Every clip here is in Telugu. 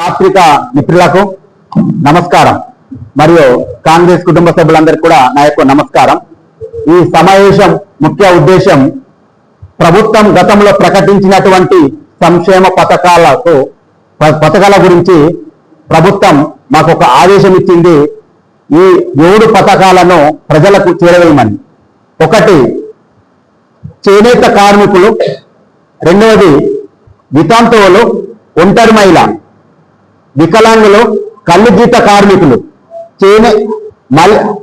పత్రికా మిత్రులకు నమస్కారం మరియు కాంగ్రెస్ కుటుంబ సభ్యులందరికీ కూడా నా యొక్క నమస్కారం. ఈ సమావేశం ముఖ్య ఉద్దేశం ప్రభుత్వం గతంలో ప్రకటించినటువంటి సంక్షేమ పథకాల గురించి ప్రభుత్వం మాకు ఒక ఆదేశం ఇచ్చింది. ఈ 7 పథకాలను ప్రజలకు చేరవేయమని. ఒకటి చేనేత కార్మికులు, రెండవది వితంతువులు, ఒంటరి మహిళ, వికలాంగులు, కళ్ళు గీత కార్మికులు,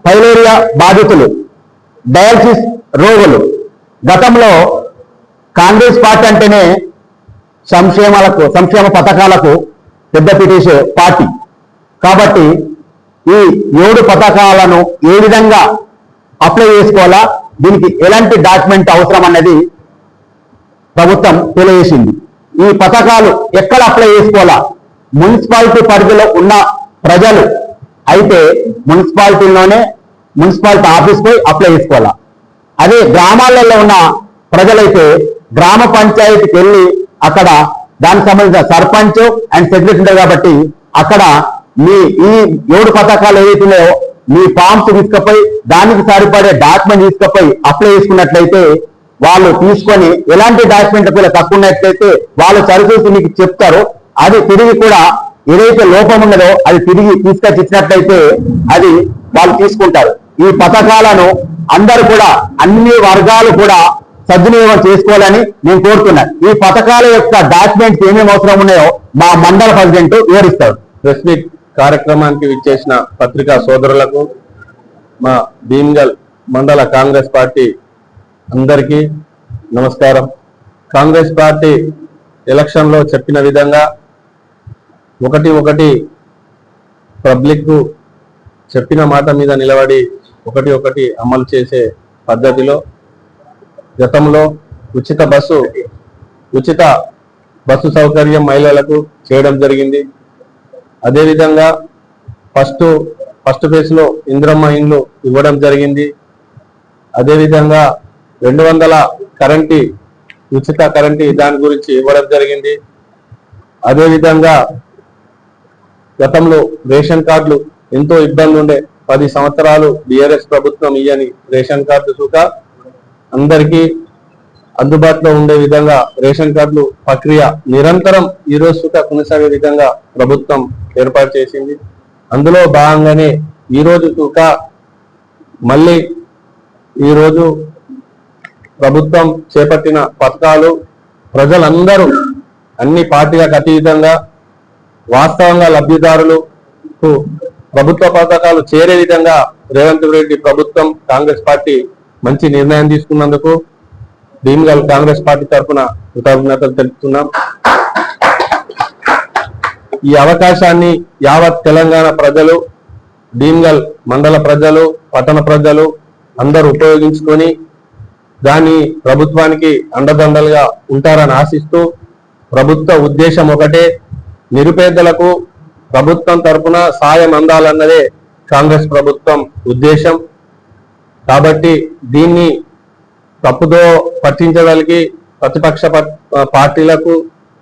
ఫైలేరియా బాధితులు, డయాలసిస్ రోగులు. గతంలో కాంగ్రెస్ పార్టీ అంటేనే సంక్షేమ పథకాలకు పెద్దపీటేసే పార్టీ కాబట్టి ఈ 7 పథకాలను ఏ విధంగా అప్లై చేసుకోవాలా, దీనికి ఎలాంటి డాక్యుమెంట్ అవసరం అన్నది ప్రభుత్వం తెలియజేసింది. ఈ పథకాలు ఎక్కడ అప్లై చేసుకోవాలా, మున్సిపాలిటీ పరిధిలో ఉన్న ప్రజలు అయితే మున్సిపాలిటీ ఆఫీస్ పోయి అప్లై చేసుకోవాలా. అదే గ్రామాలలో ఉన్న ప్రజలైతే గ్రామ పంచాయతీకి వెళ్ళి అక్కడ దానికి సంబంధించిన సర్పంచ్ అండ్ సెక్రటరీ ఉంటారు కాబట్టి అక్కడ మీ ఈ 7 పథకాలు ఏవైతే ఉన్నాయో మీ ఫామ్స్ తీసుకుపోయి దానికి సరిపడే డాక్యుమెంట్ తీసుకుపోయి అప్లై చేసుకున్నట్లయితే వాళ్ళు తీసుకొని ఎలాంటి డాక్యుమెంట్ కూడా తక్కువ ఉన్నట్లయితే వాళ్ళు సరిచూసి మీకు చెప్తారు. అది తిరిగి కూడా ఏదైతే లోపం ఉన్నదో అది తిరిగి తీసుకొచ్చి ఇచ్చినట్లయితే అది వాళ్ళు తీసుకుంటారు. ఈ పథకాలను అందరూ కూడా అన్ని వర్గాలు కూడా సద్వినియోగం చేసుకోవాలని నేను కోరుతున్నాను. ఈ పథకాల యొక్క డాక్యుమెంట్స్ ఏమేమి అవసరం ఉన్నాయో మా మండల ప్రెసిడెంట్ వివరిస్తారు. ప్రెస్ మీట్ కార్యక్రమానికి విచ్చేసిన పత్రికా సోదరులకు, మా భీమ్గల్ మండల కాంగ్రెస్ పార్టీ అందరికీ నమస్కారం. కాంగ్రెస్ పార్టీ ఎలక్షన్లో చెప్పిన విధంగా ఒకటి పబ్లిక్ చెప్పిన మాట మీద నిలబడి ఒకటి అమలు చేసే పద్ధతిలో గతంలో ఉచిత బస్సు సౌకర్యం మహిళలకు చేయడం జరిగింది. అదేవిధంగా ఫస్ట్ ఫేజ్ లో ఇంద్రమ్మ ఇండ్లు ఇవ్వడం జరిగింది. అదేవిధంగా 200 ఉచిత కరెంటు దాని గురించి ఇవ్వడం జరిగింది. అదేవిధంగా గతంలో రేషన్ కార్డులు ఎంతో ఇబ్బంది ఉండే, 10 సంవత్సరాలు బీఆర్ఎస్ ప్రభుత్వం ఇయ్యని రేషన్ కార్డు సుగా అందరికీ అందుబాటులో ఉండే విధంగా రేషన్ కార్డులు ప్రక్రియ నిరంతరం ఈ రోజు సుగా కొనసాగే విధంగా ప్రభుత్వం ఏర్పాటు చేసింది. అందులో భాగంగానే ఈరోజు సుగా మళ్ళీ ఈరోజు ప్రభుత్వం చేపట్టిన పథకాలు ప్రజలందరూ అన్ని పార్టీలకు అతీతంగా వాస్తవంగా లబ్ధిదారులకు ప్రభుత్వ పథకాలు చేరే విధంగా రేవంత్ రెడ్డి ప్రభుత్వం కాంగ్రెస్ పార్టీ మంచి నిర్ణయం తీసుకున్నందుకు భీమ్గల్ కాంగ్రెస్ పార్టీ తరఫున కృతజ్ఞతలు తెలుపుతున్నాం. ఈ అవకాశాన్ని యావత్ తెలంగాణ ప్రజలు, భీమ్గల్ మండల ప్రజలు, పట్టణ ప్రజలు అందరూ ఉపయోగించుకొని దాని ప్రభుత్వానికి అండదండలుగా ఉంటారని ఆశిస్తూ, ప్రభుత్వ ఉద్దేశం ఒకటే, నిరుపేదలకు ప్రభుత్వం తరఫున సాయం అందాలన్నదే కాంగ్రెస్ ప్రభుత్వం ఉద్దేశం. కాబట్టి దీన్ని తప్పుదో పట్టించడానికి ప్రతిపక్ష పార్టీలకు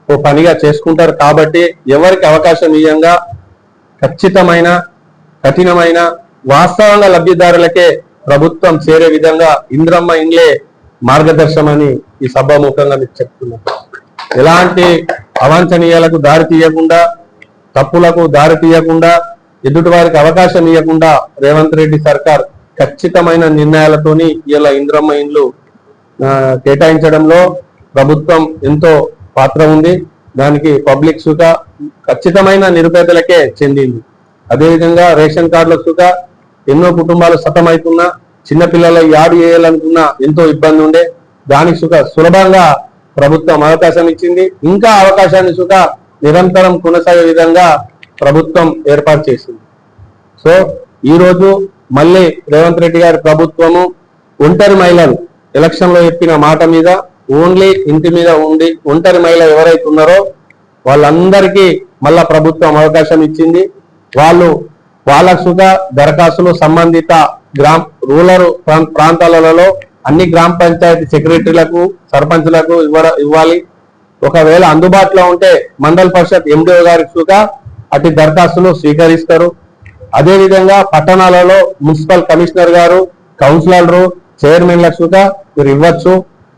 ఓ పనిగా చేసుకుంటారు. కాబట్టి ఎవరికి అవకాశం ఇయ్యంగా కఠినమైన వాస్తవంగా లబ్ధిదారులకే ప్రభుత్వం చేరే విధంగా ఇంద్రమ్మ ఇండ్లే మార్గదర్శనమని ఈ సభాముఖంగా మీకు చెప్తున్నాం. ఎలాంటి అవాంఛనీయాలకు దారి తీయకుండా, తప్పులకు దారి తీయకుండా, ఎదుటి వారికి అవకాశం ఇవ్వకుండా రేవంత్ రెడ్డి సర్కార్ ఖచ్చితమైన నిర్ణయాలతోని ఇలా ఇంద్రమ్మ ఇండ్లు కేటాయించడంలో ప్రభుత్వం ఎంతో పాత్ర ఉంది. దానికి పబ్లిక్ సుగా ఖచ్చితమైన నిరుపేదలకే చెందింది. అదేవిధంగా రేషన్ కార్డుల సుగా ఎన్నో కుటుంబాలు సతమవుతున్నా, చిన్నపిల్లలు యాడ్ చేయాలనుకున్నా ఎంతో ఇబ్బంది ఉండే, దానికి సుగా సులభంగా ప్రభుత్వం అవకాశం ఇచ్చింది. ఇంకా అవకాశాన్ని సుగా నిరంతరం కొనసాగే విధంగా ప్రభుత్వం ఏర్పాటు చేసింది. సో ఈరోజు మళ్ళీ రేవంత్ రెడ్డి గారి ప్రభుత్వము ఒంటరి మహిళలు ఎలక్షన్ లో చెప్పిన మాట మీద ఓన్లీ ఇంటి మీద ఉండి ఒంటరి మహిళ ఎవరైతే ఉన్నారో వాళ్ళందరికీ మళ్ళా ప్రభుత్వం అవకాశం ఇచ్చింది. వాళ్ళకు సుగా దరఖాస్తులు సంబంధిత రూరల్ ప్రాంతాలలో అన్ని గ్రామ పంచాయతీ సెక్రటరీలకు, సర్పంచ్లకు ఇవ్వాలి. ఒకవేళ అందుబాటులో ఉంటే మండల పరిషత్ ఎండిఓ గారికి సుగా అటు దరఖాస్తులు స్వీకరిస్తారు. అదేవిధంగా పట్టణాలలో మున్సిపల్ కమిషనర్ గారు, కౌన్సిలర్లు, చైర్మన్లకు కూడా మీరు ఇవ్వచ్చు.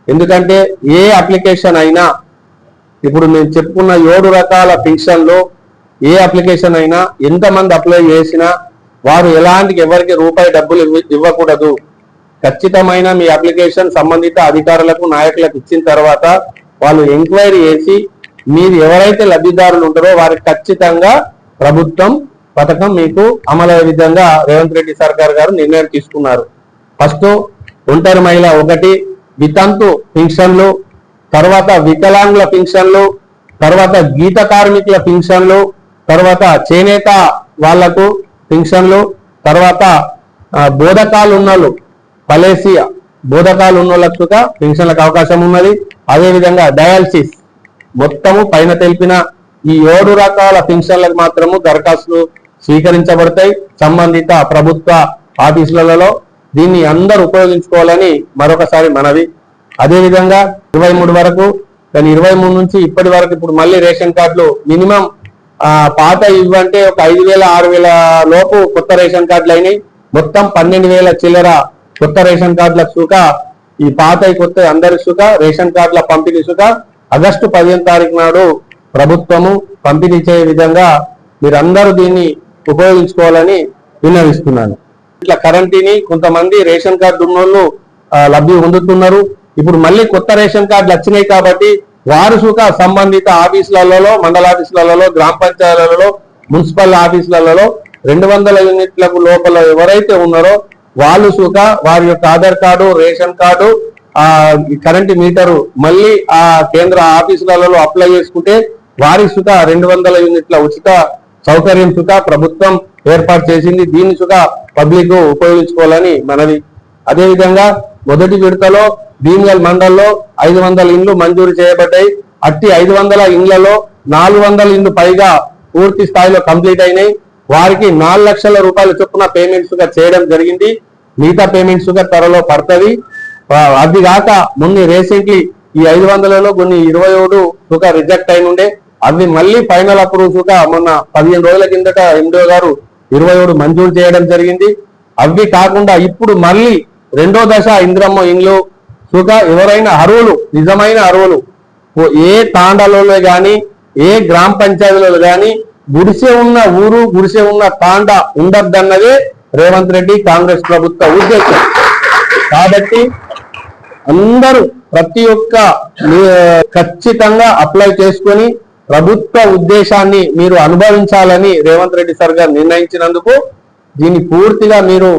ఎందుకంటే ఏ అప్లికేషన్ అయినా ఇప్పుడు మేము చెప్పుకున్న 7 రకాల పెన్షన్లు ఏ అప్లికేషన్ అయినా ఎంతమంది అప్లై చేసినా వారు ఎవరికి రూపాయి డబ్బులు ఇవ్వకూడదు. ఖచ్చితమైన మీ అప్లికేషన్ సంబంధిత అధికారులకు, నాయకులకు ఇచ్చిన తర్వాత వాళ్ళు ఎంక్వైరీ చేసి మీరు ఎవరైతే లబ్ధిదారులు ఉంటారో వారికి ఖచ్చితంగా ప్రభుత్వం పథకం మీకు అమలయ్యే విధంగా రేవంత్ రెడ్డి సర్కార్ గారు నిర్ణయం తీసుకున్నారు. ఫస్ట్ ఒంటరి మహిళ 1, వితంతు పెన్షన్లు, తర్వాత వికలాంగుల పెన్షన్లు, తర్వాత గీత కార్మికుల పెన్షన్లు, తర్వాత చేనేత వాళ్లకు పెన్షన్లు, తర్వాత బోధకాలు ఉన్నోళ్ళు పలేసియా బోధకాలు ఉన్నోళ్ళకు పెన్షన్లకు అవకాశం ఉన్నది. అదేవిధంగా డయాలసిస్ మొత్తము పైన తెలిపిన ఈ 7 రకాల పెన్షన్లకు మాత్రము దరఖాస్తులు స్వీకరించబడతాయి సంబంధిత ప్రభుత్వ ఆఫీసులలో. దీన్ని అందరూ ఉపయోగించుకోవాలని మరొకసారి మనవి. అదేవిధంగా 23 వరకు, కానీ 23 నుంచి ఇప్పటి వరకు ఇప్పుడు మళ్ళీ రేషన్ కార్డులు మినిమం పాత ఇవ్వంటే ఒక 5,000 6,000 లోపు కొత్త రేషన్ కార్డులు అయినాయి. మొత్తం 12,000 చిల్లర కొత్త రేషన్ కార్డులకు సుఖ ఈ పాత కొత్త అందరి సుఖ రేషన్ కార్డుల పంపిణీ సుఖ ఆగస్టు 15వ తారీఖు నాడు ప్రభుత్వము పంపిణీ చేయ విధంగా మీరందరూ దీన్ని ఉపయోగించుకోవాలని విన్నవిస్తున్నాను. ఇట్లా కరెంటీని కొంతమంది రేషన్ కార్డు ఉన్నోళ్ళు లబ్ధి పొందుతున్నారు. ఇప్పుడు మళ్ళీ కొత్త రేషన్ కార్డులు వచ్చినాయి కాబట్టి వారు సుఖ సంబంధిత ఆఫీసులలో, మండల ఆఫీసులలో, గ్రామ పంచాయతీలలో, మున్సిపల్ ఆఫీసులలో 200 యూనిట్లకు లోపల ఎవరైతే ఉన్నారో వాళ్ళు సుఖ వారి యొక్క Aadhaar card, ration card, current meter మళ్ళీ ఆ కేంద్ర ఆఫీసులలో అప్లై చేసుకుంటే వారి సుఖ 200 యూనిట్ల ఉచిత సౌకర్యం సుఖ ప్రభుత్వం ఏర్పాటు చేసింది. దీన్ని సుఖ పబ్లిక్ ఉపయోగించుకోవాలని మనవి. అదేవిధంగా మొదటి విడతలో భీమ్గల్ మండల్లో 500 ఇండ్లు మంజూరు చేయబడ్డాయి. అట్టి 500 ఇండ్లలో 400 ఇండ్లు పైగా పూర్తి స్థాయిలో కంప్లీట్ అయినాయి. వారికి 4 లక్షల రూపాయల చొప్పున పేమెంట్స్ గా చేయడం జరిగింది. మిగతా పేమెంట్స్ గా త్వరలో పడుతుంది. అది కాక మొన్న రీసెంట్లీ ఈ 500లలో కొన్ని 27 సుఖ రిజెక్ట్ అయిన ఉండే అవి మళ్ళీ ఫైనల్ అప్రూవ్ సుఖ మొన్న 15 రోజుల కిందట ఎండో గారు 27 మంజూరు చేయడం జరిగింది. అవి కాకుండా ఇప్పుడు మళ్ళీ 2వ దశ ఇంద్రమ్మ ఇండ్లు సుఖ ఎవరైనా అర్హులు, నిజమైన అర్హులు ఏ తాండాలలో గాని ఏ గ్రామ పంచాయతీలలో గాని గుడిసె ఉన్న ఊరు, గుడిసె ఉన్న తాండా ఉండద్దన్నదే రేవంత్ రెడ్డి కాంగ్రెస్ ప్రభుత్వ ఉద్దేశం. కాబట్టి అందరూ ప్రతి ఒక్క ఖచ్చితంగా అప్లై చేసుకొని ప్రభుత్వ ఉద్దేశాన్ని మీరు అనుభవించాలని రేవంత్ రెడ్డి సర్కార్ నిర్ణయించినందుకు దీన్ని పూర్తిగా మీరు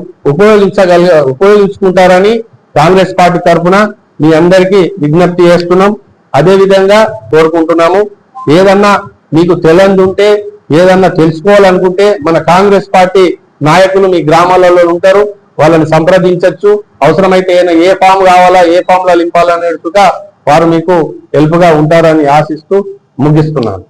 ఉపయోగించుకుంటారని కాంగ్రెస్ పార్టీ తరఫున మీ అందరికీ విజ్ఞప్తి చేస్తున్నాం. అదే విధంగా కోరుకుంటున్నాము. ఏదన్నా మీకు తెలియదు ఉంటే, ఏదన్నా తెలుసుకోవాలనుకుంటే మన కాంగ్రెస్ పార్టీ నాయకులు మీ గ్రామాలలో ఉంటారు, వాళ్ళని సంప్రదించవచ్చు. అవసరమైతే ఏ ఫామ్ కావాలా, ఏ ఫామ్ లో నింపాలనేట్టుగా వారు మీకు హెల్ప్ గా ఉంటారని ఆశిస్తూ ముగిస్తున్నాను.